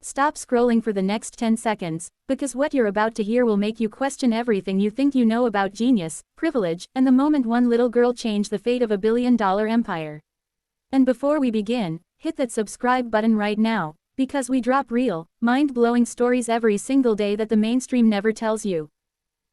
Stop scrolling for the next 10 seconds, because what you're about to hear will make you question everything you think you know about genius, privilege, and the moment one little girl changed the fate of a billion-dollar empire. And before we begin, hit that subscribe button right now, because we drop real, mind-blowing stories every single day that the mainstream never tells you.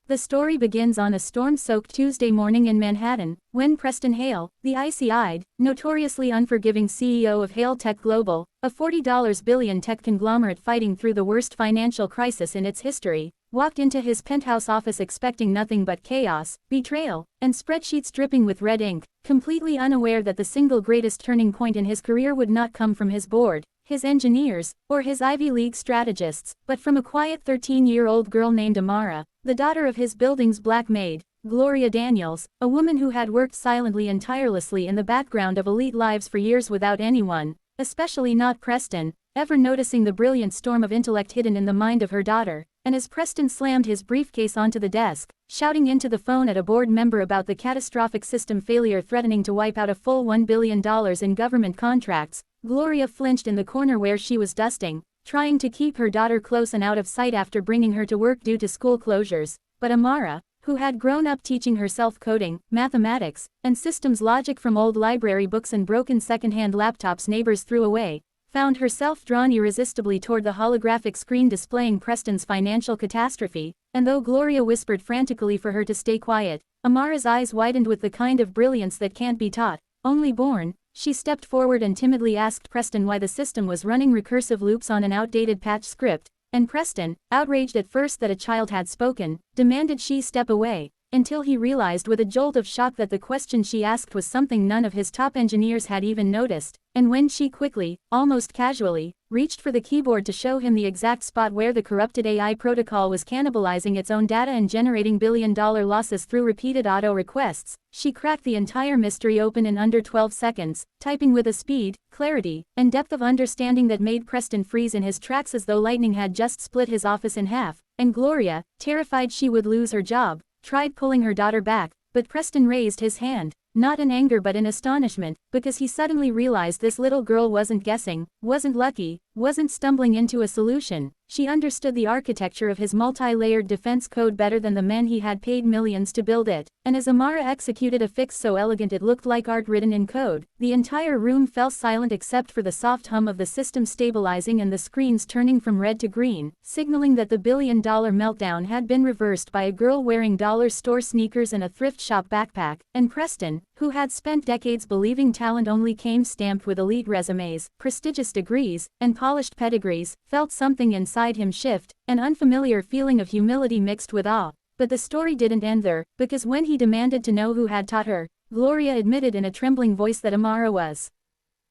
The story begins on a storm-soaked Tuesday morning in Manhattan, when Preston Hale, the icy-eyed, notoriously unforgiving CEO of Hale Tech Global, a $40 billion tech conglomerate fighting through the worst financial crisis in its history, walked into his penthouse office expecting nothing but chaos, betrayal, and spreadsheets dripping with red ink, completely unaware that the single greatest turning point in his career would not come from his board, his engineers, or his Ivy League strategists, but from a quiet 13-year-old girl named Amara, the daughter of his building's black maid, Gloria Daniels, a woman who had worked silently and tirelessly in the background of elite lives for years without anyone, especially not Preston, ever noticing the brilliant storm of intellect hidden in the mind of her daughter. And as Preston slammed his briefcase onto the desk, shouting into the phone at a board member about the catastrophic system failure threatening to wipe out a full $1 billion in government contracts, Gloria flinched in the corner where she was dusting, trying to keep her daughter close and out of sight after bringing her to work due to school closures. But Amara, who had grown up teaching herself coding, mathematics, and systems logic from old library books and broken second-hand laptops neighbors threw away, found herself drawn irresistibly toward the holographic screen displaying Preston's financial catastrophe, and though Gloria whispered frantically for her to stay quiet, Amara's eyes widened with the kind of brilliance that can't be taught, only born. She stepped forward and timidly asked Preston why the system was running recursive loops on an outdated patch script, and Preston, outraged at first that a child had spoken, demanded she step away, until he realized with a jolt of shock that the question she asked was something none of his top engineers had even noticed, and when she quickly, almost casually, reached for the keyboard to show him the exact spot where the corrupted AI protocol was cannibalizing its own data and generating billion-dollar losses through repeated auto requests, she cracked the entire mystery open in under 12 seconds, typing with a speed, clarity, and depth of understanding that made Preston freeze in his tracks as though lightning had just split his office in half, and Gloria, terrified she would lose her job, tried pulling her daughter back, but Preston raised his hand, not in anger but in astonishment, because he suddenly realized this little girl wasn't guessing, wasn't lucky, wasn't stumbling into a solution. She understood the architecture of his multi-layered defense code better than the men he had paid millions to build it, and as Amara executed a fix so elegant it looked like art written in code, the entire room fell silent except for the soft hum of the system stabilizing and the screens turning from red to green, signaling that the billion-dollar meltdown had been reversed by a girl wearing dollar store sneakers and a thrift shop backpack, and Preston, who had spent decades believing talent only came stamped with elite resumes, prestigious degrees, and polished pedigrees, felt something inside him shift, an unfamiliar feeling of humility mixed with awe. But the story didn't end there, because when he demanded to know who had taught her, Gloria admitted in a trembling voice that Amara was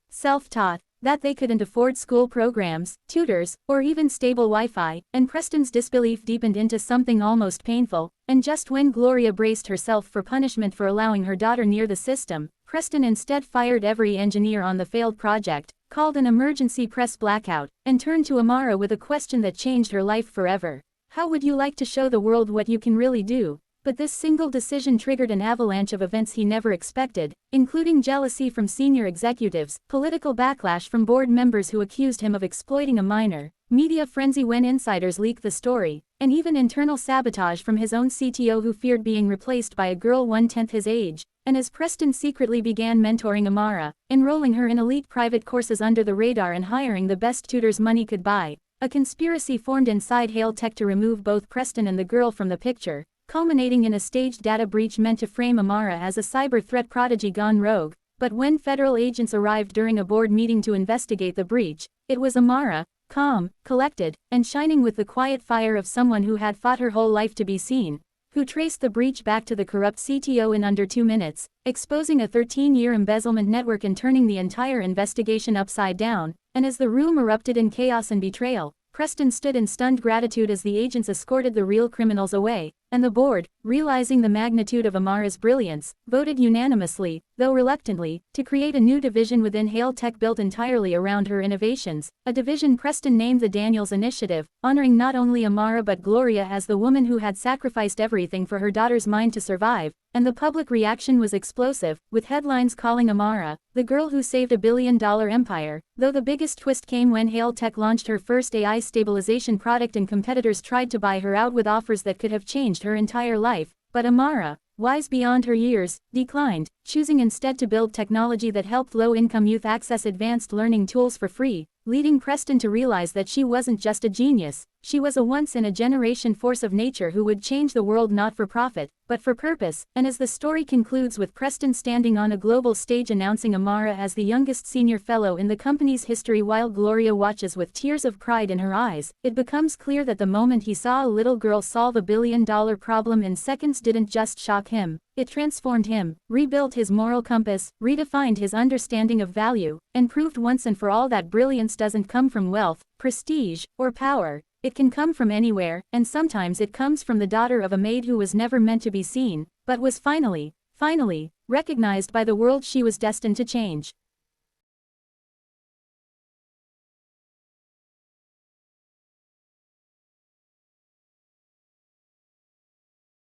self-taught, that they couldn't afford school programs, tutors, or even stable Wi-Fi, and Preston's disbelief deepened into something almost painful, and just when Gloria braced herself for punishment for allowing her daughter near the system, Preston instead fired every engineer on the failed project, called an emergency press blackout, and turned to Amara with a question that changed her life forever. How would you like to show the world what you can really do? But this single decision triggered an avalanche of events he never expected, including jealousy from senior executives, political backlash from board members who accused him of exploiting a minor, media frenzy when insiders leaked the story, and even internal sabotage from his own CTO who feared being replaced by a girl 1/10 his age. And as Preston secretly began mentoring Amara, enrolling her in elite private courses under the radar and hiring the best tutors money could buy, a conspiracy formed inside Hale Tech to remove both Preston and the girl from the picture, culminating in a staged data breach meant to frame Amara as a cyber threat prodigy gone rogue. But when federal agents arrived during a board meeting to investigate the breach, it was Amara, calm, collected, and shining with the quiet fire of someone who had fought her whole life to be seen, who traced the breach back to the corrupt CTO in under 2 minutes, exposing a 13-year embezzlement network and turning the entire investigation upside down. And as the room erupted in chaos and betrayal, Preston stood in stunned gratitude as the agents escorted the real criminals away, And the board, realizing the magnitude of Amara's brilliance, voted unanimously, though reluctantly, to create a new division within Hale Tech built entirely around her innovations, a division Preston named the Daniels Initiative, honoring not only Amara but Gloria as the woman who had sacrificed everything for her daughter's mind to survive, and the public reaction was explosive, with headlines calling Amara the girl who saved a billion-dollar empire, though the biggest twist came when Hale Tech launched her first AI stabilization product and competitors tried to buy her out with offers that could have changed her entire life, but Amara, wise beyond her years, declined, choosing instead to build technology that helped low-income youth access advanced learning tools for free, leading Preston to realize that she wasn't just a genius, she was a once-in-a-generation force of nature who would change the world not for profit, but for purpose. And as the story concludes with Preston standing on a global stage announcing Amara as the youngest senior fellow in the company's history while Gloria watches with tears of pride in her eyes, it becomes clear that the moment he saw a little girl solve a billion-dollar problem in seconds didn't just shock him. It transformed him, rebuilt his moral compass, redefined his understanding of value, and proved once and for all that brilliance doesn't come from wealth, prestige, or power. It can come from anywhere, and sometimes it comes from the daughter of a maid who was never meant to be seen, but was finally recognized by the world she was destined to change.